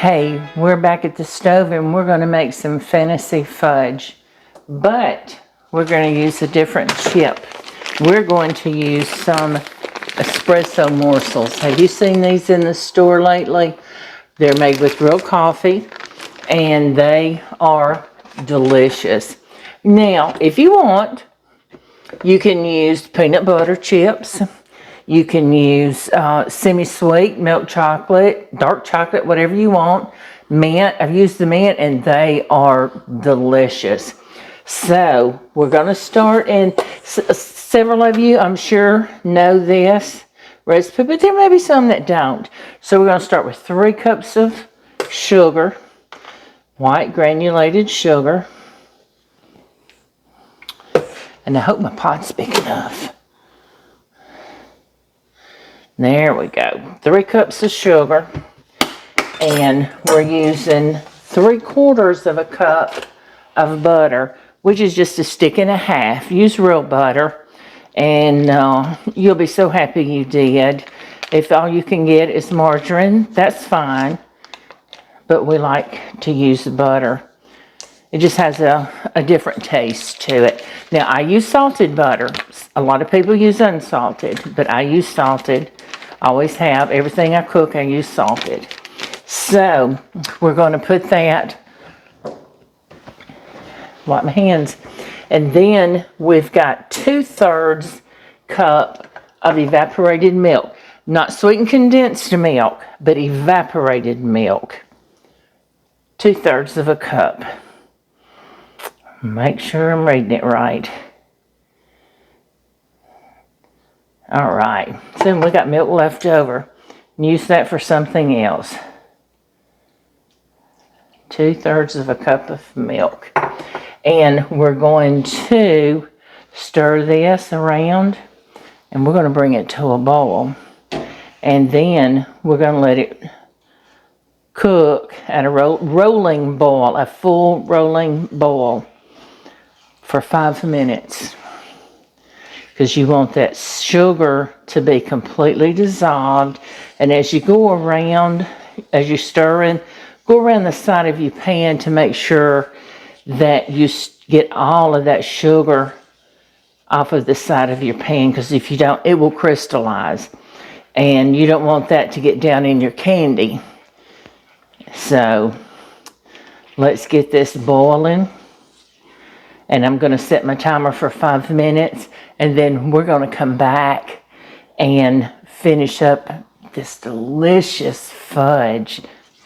Hey, we're back at the stove and we're going to make some fantasy fudge, but we're going to use a different chip. We're going to use some espresso morsels. Have you seen these in the store lately? They're made with real coffee and they are delicious. Now, if you want, you can use peanut butter chips. You can use semi-sweet milk chocolate, dark chocolate, whatever you want. Mint, I've used the mint and they are delicious. So we're going to start, and several of you, I'm sure, know this recipe, but there may be some that don't. So we're going to start with 3 cups of sugar, white granulated sugar. And I hope my pot's big enough. There we go. 3 cups of sugar. And we're using 3/4 of a cup of butter, which is just a stick and a half. Use real butter. And you'll be so happy you did. If all you can get is margarine, that's fine. But we like to use butter. It just has a different taste to it. Now, I use salted butter. A lot of people use unsalted, but I use salted. I always have. Everything I cook, I use salted. So, we're going to put that, wipe my hands, and then we've got 2/3 cup of evaporated milk. Not sweetened condensed milk, but evaporated milk. 2/3 of a cup. Make sure I'm reading it right. All right, so we got milk left over. Use that for something else. 2/3 of a cup of milk. And we're going to stir this around, and we're going to bring it to a boil. And then we're going to let it cook at a rolling boil, a full rolling boil, for 5 minutes, because you want that sugar to be completely dissolved. And as you go around, as you're stirring, go around the side of your pan to make sure that you get all of that sugar off of the side of your pan, because if you don't, it will crystallize, and you don't want that to get down in your candy. So let's get this boiling. And I'm going to set my timer for 5 minutes, and then we're going to come back and finish up this delicious fudge.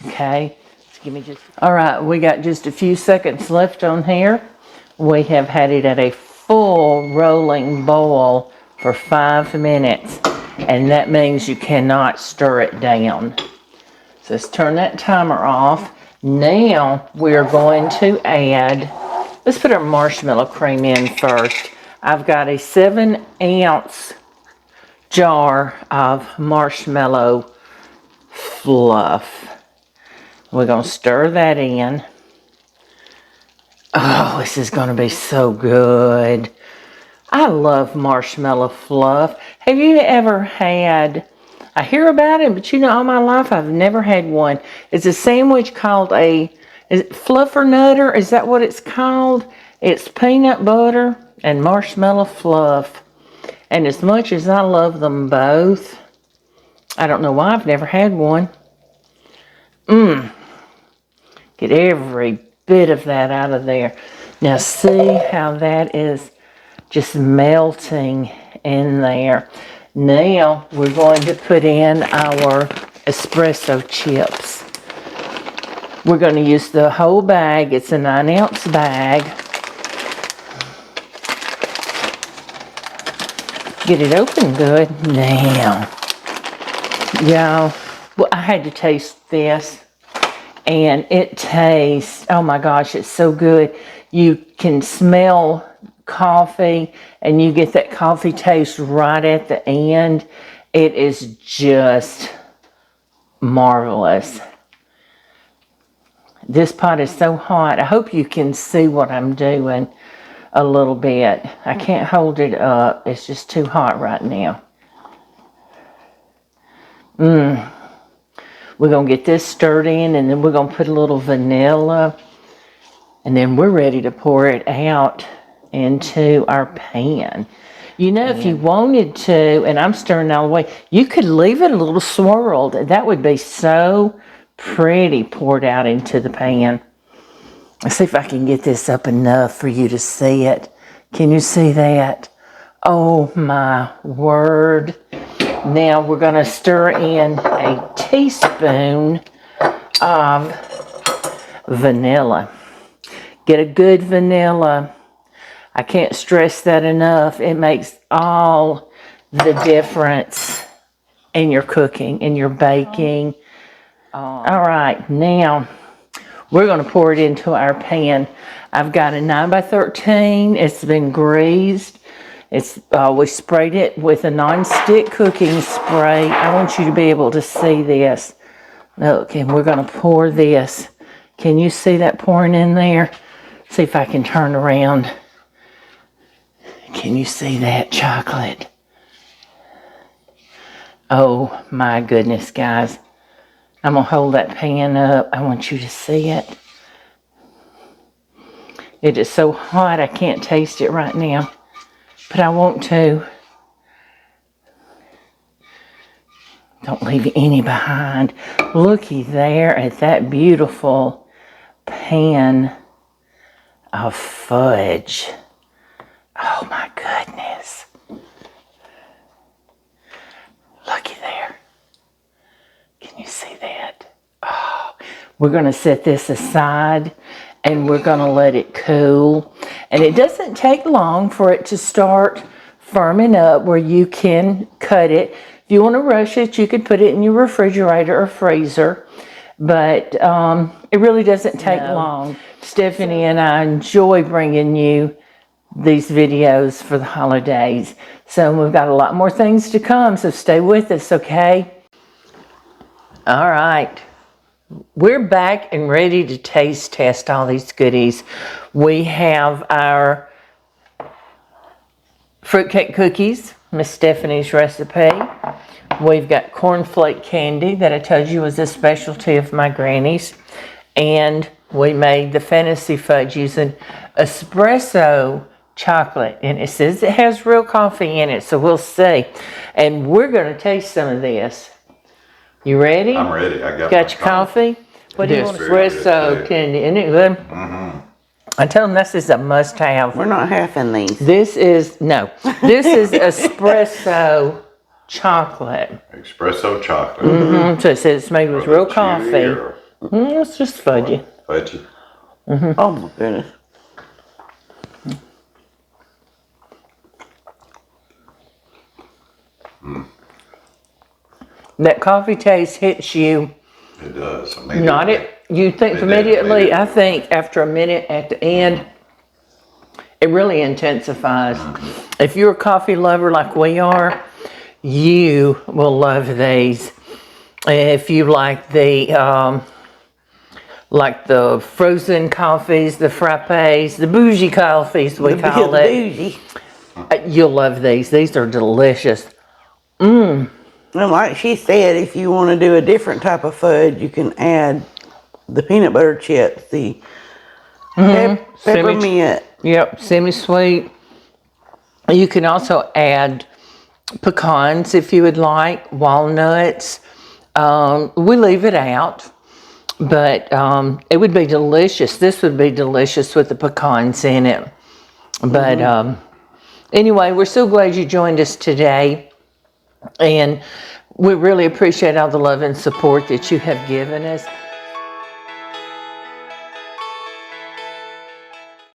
Okay? Give me just. All right, we got just a few seconds left on here. We have had it at a full rolling boil for 5 minutes, and that means you cannot stir it down. So let's turn that timer off. Now we're going to add. Let's put our marshmallow cream in first. I've got a 7-ounce jar of marshmallow fluff. We're going to stir that in. Oh, this is going to be so good. I love marshmallow fluff. Have you ever had, I hear about it, but all my life I've never had one. It's a sandwich called is it Fluffernutter? Is that what it's called? It's peanut butter and marshmallow fluff. And as much as I love them both, I don't know why I've never had one. Get every bit of that out of there. Now see how that is just melting in there. Now we're going to put in our espresso chips. We're going to use the whole bag. It's a 9-ounce bag. Get it open good. Now, y'all, well, I had to taste this, and it tastes, oh my gosh, it's so good. You can smell coffee, and you get that coffee taste right at the end. It is just marvelous. This pot is so hot. I hope you can see what I'm doing a little bit. I can't hold it up. It's just too hot right now. We're going to get this stirred in, and then we're going to put a little vanilla, and then we're ready to pour it out into our pan. You know, if you wanted to, and I'm stirring all the way, you could leave it a little swirled. That would be so pretty poured out into the pan. Let's see if I can get this up enough for you to see it. Can you see that? Oh my word. Now we're going to stir in a teaspoon of vanilla. Get a good vanilla. I can't stress that enough. It makes all the difference in your cooking, in your baking. All right, now we're going to pour it into our pan. I've got a 9x13. It's been greased. We sprayed it with a non-stick cooking spray. I want you to be able to see this. Look, and we're going to pour this. Can you see that pouring in there? See if I can turn around. Can you see that chocolate? Oh my goodness, guys. I'm going to hold that pan up. I want you to see it. It is so hot I can't taste it right now, but I want to. Don't leave any behind. Looky there at that beautiful pan of fudge. Oh my goodness. Looky there. Can you see that? Oh, we're going to set this aside and we're going to let it cool. And it doesn't take long for it to start firming up where you can cut it. If you want to rush it, you could put it in your refrigerator or freezer. But it really doesn't take long. Stephanie and I enjoy bringing you these videos for the holidays. So we've got a lot more things to come, so stay with us, okay? All right. We're back and ready to taste test all these goodies. We have our fruitcake cookies, Miss Stephanie's recipe. We've got cornflake candy that I told you was a specialty of my granny's. And we made the fantasy fudge using espresso chocolate. And it says it has real coffee in it, so we'll see. And we're going to taste some of this. You ready? I'm ready. I got your coffee? What do you want? Espresso candy. Isn't it good? Mm-hmm. I tell them this is a must-have. We're not halving these. This is espresso chocolate. Espresso chocolate. Mm-hmm. So it says it's made with real coffee. It's just fudgy. Fudgy. Mm-hmm. Oh my goodness. That coffee taste hits you. It does. You think immediately. I think after a minute at the end, it really intensifies. Mm-hmm. If you're a coffee lover like we are, you will love these. If you like the frozen coffees, the frappes, the bougie coffees we call it, you'll love these. These are delicious. And like she said, if you want to do a different type of fudge, you can add the peanut butter chips, the peppermint. Semi-sweet. You can also add pecans if you would like, walnuts. We leave it out, but it would be delicious. This would be delicious with the pecans in it. But anyway, we're so glad you joined us today. And we really appreciate all the love and support that you have given us.